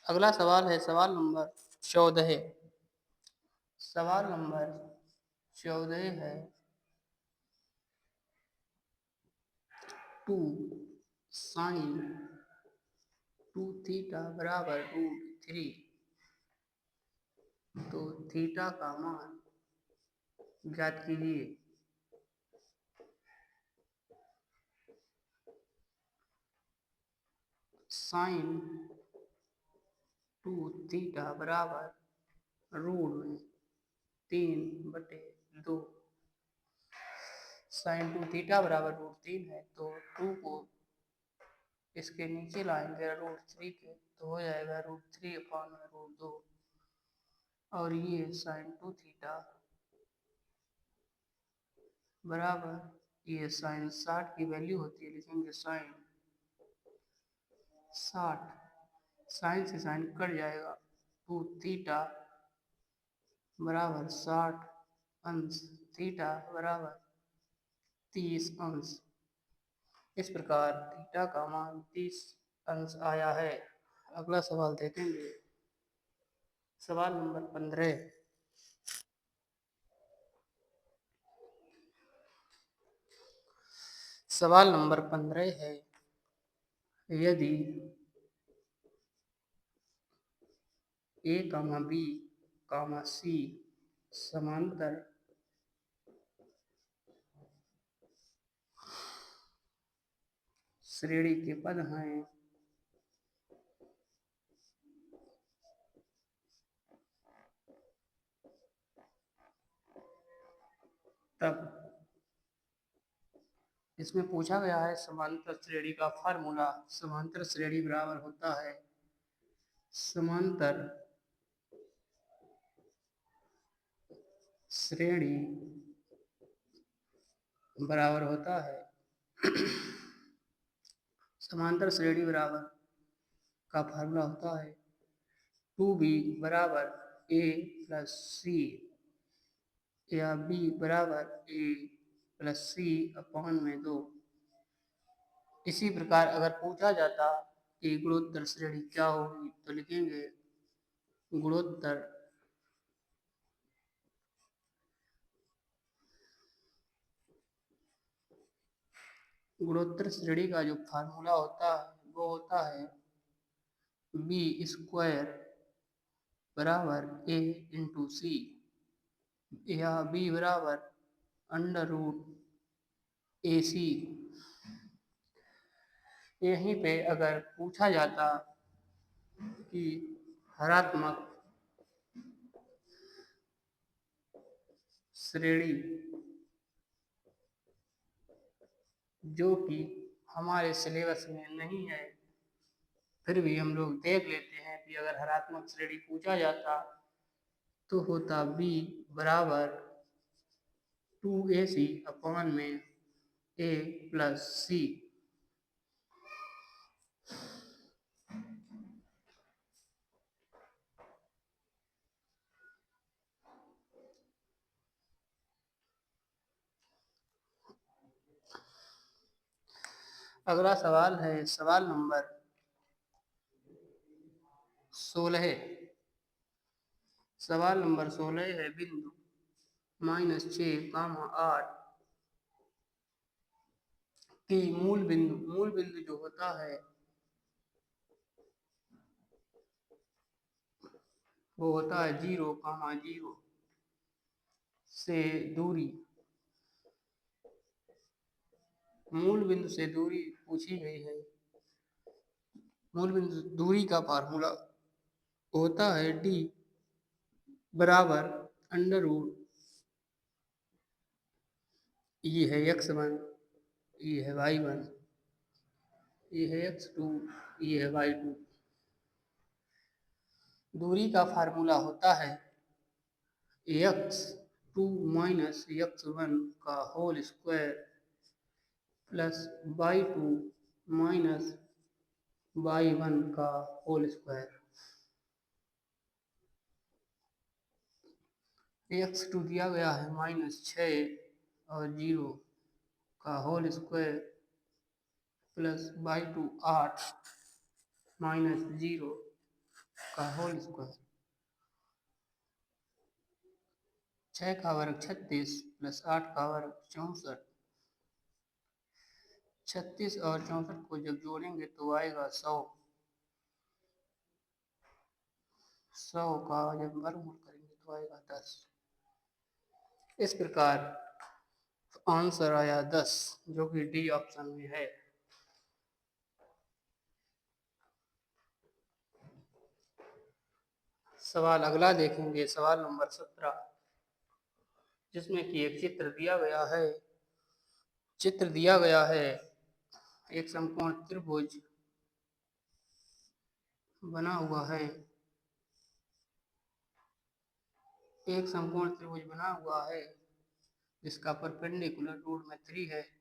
अगला सवाल है सवाल नंबर 14। सवाल नंबर 14 है 2 साइन 2 थीटा बराबर √3। तो थीटा का मान ज्ञात कीजिए। साइन 2 थीटा बराबर √3/2। साइन 2 थीटा बराबर √3 है, तो 2 को इसके नीचे लाएंगे √3 के, तो हो जाएगा √3/√2। और ये साइन 2 थीटा बराबर ये साइन 60 की वैल्यू होती है, लिखेंगे साइन 60। साइन से साइन कट जाएगा, 2 थीटा बराबर 60 अंश थीटा बराबर 30 अंश। इस प्रकार थीटा का मान 30 अंश आया है। अगला सवाल देखेंगे सवाल नंबर 15। सवाल नंबर 15 है यदि ए कामा बी कामा सी समांतर श्रेणी के पद हैं, तब इसमें पूछा गया है समांतर श्रेणी का फार्मूला। समांतर श्रेणी बराबर होता है समांतर श्रेणी बराबर होता है समांतर श्रेणी बराबर का फार्मूला होता है 2b बराबर a प्लस सी या b बराबर a प्लस सी अपॉन में 2। इसी प्रकार अगर पूछा जाता कि गुणोत्तर श्रेणी क्या होगी, तो लिखेंगे गुणोत्तर गुणोत्तर श्रेणी का जो फार्मूला होता है वो होता है बी स्क्वायर बराबर ए इंटू सी या बी बराबर अंडर रूट ए सी। यहीं पे अगर पूछा जाता कि हरात्मक श्रेणी जो कि हमारे सिलेबस में नहीं है, फिर भी हम लोग देख लेते हैं कि अगर हरात्मक श्रेणी पूछा जाता तो होता b बराबर 2ac अपॉन में a प्लस सी। अगला सवाल है सवाल नंबर 16। सवाल नंबर 16 है बिंदु -6, 8 की मूल बिंदु जो होता है वो होता है 0, 0 से दूरी। मूल बिंदु से दूरी पूछी गई है। मूल बिंदु दूरी का फार्मूला होता है d बराबर अंडर रूट ये है x1, ये है y1, ये है x2, ये है y2। दूरी का फार्मूला होता है x2 माइनस x1 का whole square plus y2 minus y1 का होल स्क्वायर। x2 दिया गया है -6 और 0 का whole square plus y2 8 minus 0 का होल स्क्वायर। 6 का वर्ग 36 प्लस 8 का वर्ग 64। 36 और 64 को जब जोड़ेंगे तो आएगा 100। 100 का जब वर्गमूल करेंगे तो आएगा 10। इस प्रकार आंसर आया 10, जो कि डी ऑप्शन में है। सवाल अगला देखेंगे, सवाल नंबर 17, जिसमें कि एक चित्र दिया गया है। चित्र दिया गया है, एक समकोण त्रिभुज बना हुआ है। एक समकोण त्रिभुज बना हुआ है जिसका परपेंडिकुलर रूट में 3 है।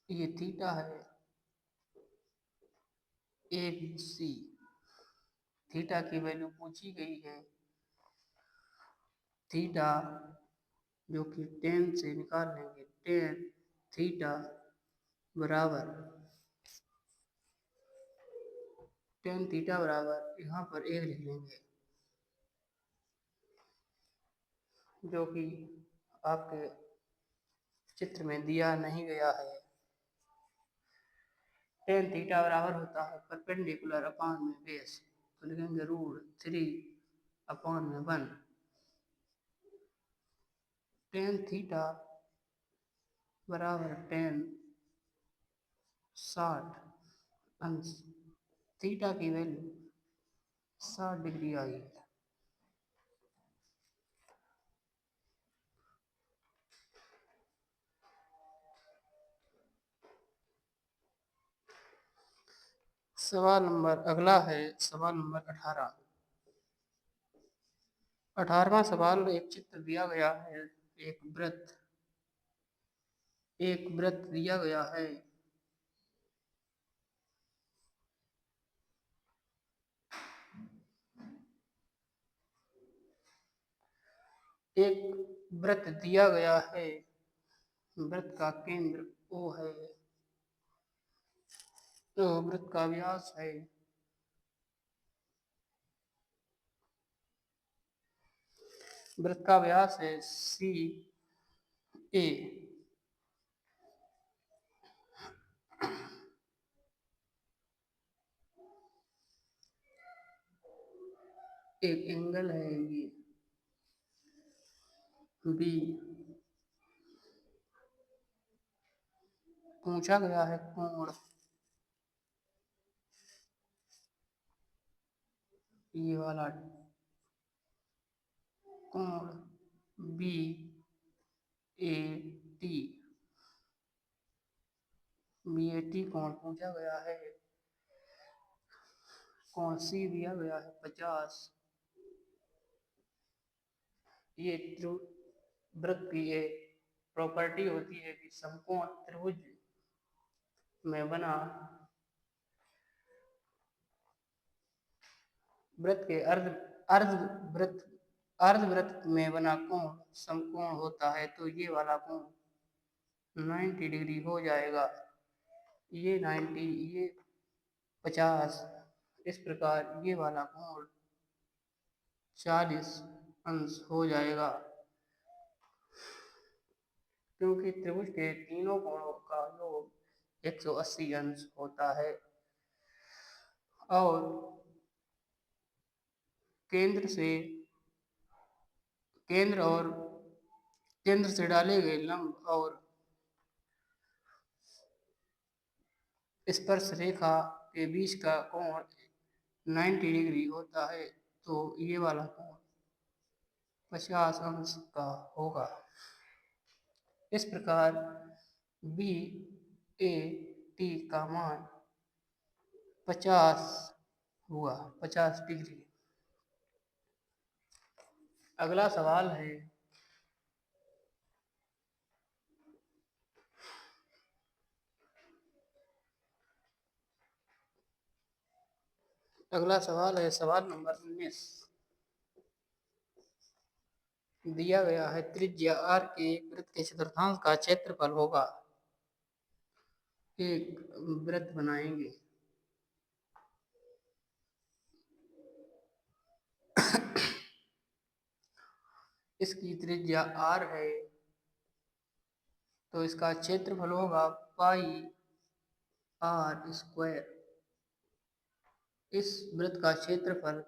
ये थीटा है, ए बी सी। थीटा की वैल्यू पूछी गई है। थीटा जो कि 10 से निकाल लेंगे। 10 थीटा बराबर 10 थीटा बराबर यहाँ पर 1 लिख लेंगे, जो कि आपके चित्र में दिया नहीं गया है। 10 थीटा बराबर होता है परपेंडिकुलर अपॉन में बेस, तो लिखेंगे √3/1। 10 थीटा बराबर 10 60 अंश। थीटा की वैल्यू 60 डिग्री आई है। सवाल नंबर अगला है, सवाल नंबर 18। 18वां सवाल, एक चित्र दिया गया है। एक वृत्त दिया गया है। एक वृत्त दिया गया है। वृत्त का केंद्र O है, तो वृत्त का व्यास है सी ए। एक एंगल है ये बी। पूछा गया है कोण, ये वाला कोण B A T. B A T कोण पूछा गया है। कोण सी दिया गया है 50। ये वृत्त की एक प्रॉपर्टी होती है कि समकोण त्रिभुज में बना वृत्त के अर्धवृत्त में बना कोण समकोण होता है, तो ये वाला कोण 90 डिग्री हो जाएगा। ये 90, ये 50। इस प्रकार ये वाला कोण 40 अंश हो जाएगा, क्योंकि त्रिभुज के तीनों कोणों का योग 180 अंश होता है। और केंद्र से डाले गए लंब और स्पर्श रेखा के बीच का कोण 90 डिग्री होता है, तो ये वाला कोण 50 अंश का होगा। इस प्रकार बी ए टी का मान 50 हुआ, 50 डिग्री। अगला सवाल है, सवाल नंबर 19। दिया गया है त्रिज्या r के एक वृत्त के चतुर्थांश का क्षेत्रफल होगा। एक वृत्त बनाएंगे। इसकी त्रिज्या r है, तो इसका क्षेत्रफल होगा पाई r स्क्वायर। इस वृत्त का क्षेत्रफल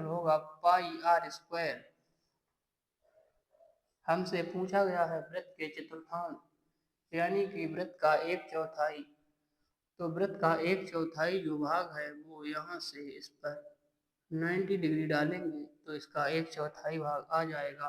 होगा पाई r स्क्वायर। हमसे पूछा गया है वृत्त के चतुर्थांश, यानी कि वृत्त का एक चौथाई। तो वृत्त का एक चौथाई जो भाग है वो यहाँ से इस पर 90 डिग्री डालेंगे तो इसका एक चौथाई भाग आ जाएगा,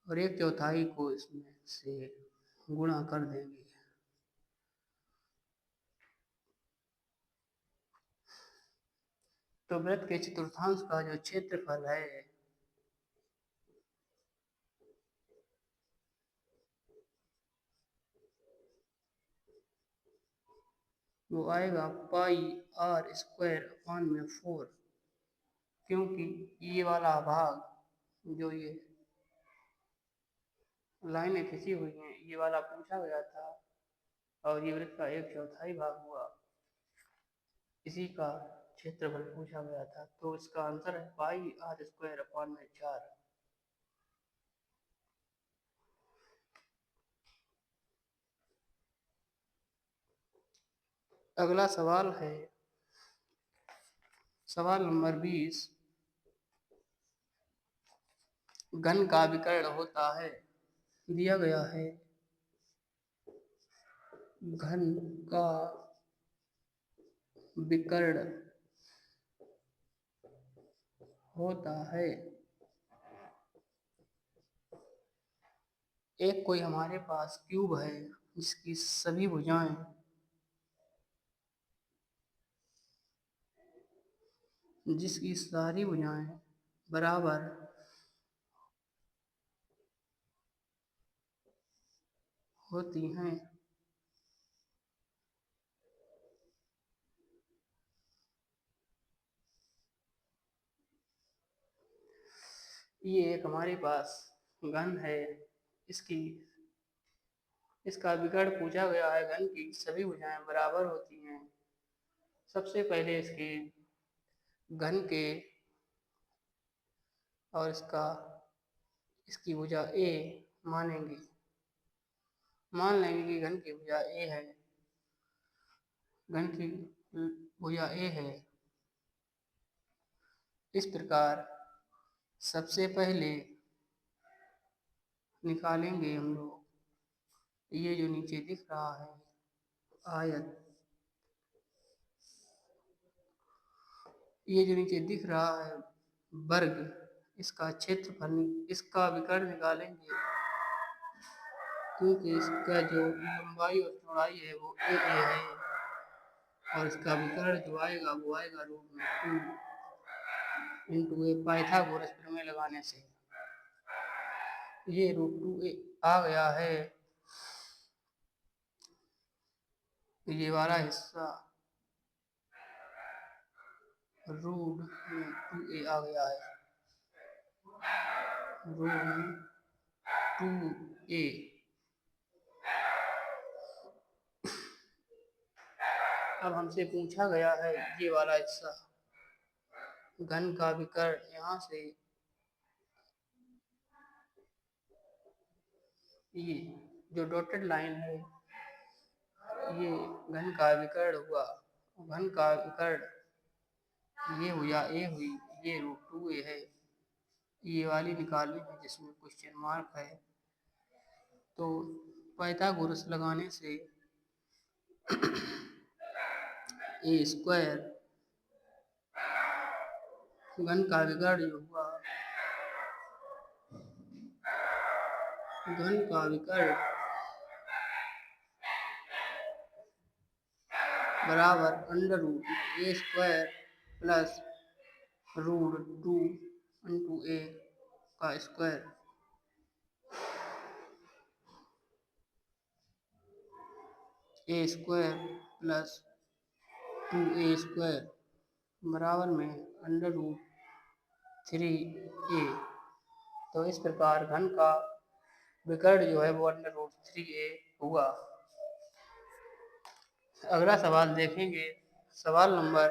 और एक चौथाई को इसमें से गुणा कर देंगे। तो वृत्त के चतुर्थांश का जो क्षेत्रफल है वो आएगा पाई r स्क्वायर अपॉन में 4, क्योंकि ये वाला भाग जो ये लाइनें खिंची हुई हैं ये वाला पूछा गया था, और ये वृत्त का एक चौथाई भाग हुआ, इसी का क्षेत्रफल पूछा गया था। तो इसका आंसर है पाई r स्क्वायर अपॉन में 4। अगला सवाल है सवाल नंबर 20। घन का विकर्ण होता है, दिया गया है घन का विकर्ण होता है। एक कोई हमारे पास क्यूब है जिसकी सभी भुजाएं सारी भुजाएं बराबर होती हैं। ये एक हमारे पास घन है, इसका विकर्ण पूछा गया है। घन की सभी भुजाएं बराबर होती हैं। सबसे पहले इसके घन के और इसकी भुजा ए मानेंगे। मान लेंगे कि घन की भुजा ए है, घन की भुजा ए है। इस प्रकार सबसे पहले निकालेंगे हम लोग ये जो नीचे दिख रहा है आयत, ये जो नीचे दिख रहा है वर्ग, इसका क्षेत्रफल, इसका विकर्ण निकालेंगे, क्योंकि इसका जो लंबाई और चौड़ाई है वो ए है, और इसका विकर्ण जो आएगा वो आएगा √2 × ए। पाइथागोरस प्रमेय लगाने से ये √2a आ गया है। ये वाला हिस्सा √2a आ गया है, √2a। अब हमसे पूछा गया है ये वाला हिस्सा घन का विकर्ण, यहाँ से ये जो डॉटेड लाइन है ये घन का विकर्ण हुआ। घन का विकर्ण ये हुआ ए हुई, ये √2a है। ये वाली निकालनी है जिसमें क्वेश्चन मार्क है। तो पाइथागोरस लगाने से ए स्क्वायर घन का विकर्ण जो हुआ, घन का विकर्ण बराबर √a स्क्वायर प्लस √2 × a का square. a square plus 2a square बराबर में √3a। तो इस प्रकार घन का विकर्ण जो है वो √3a हुआ। अगला सवाल देखेंगे, सवाल नंबर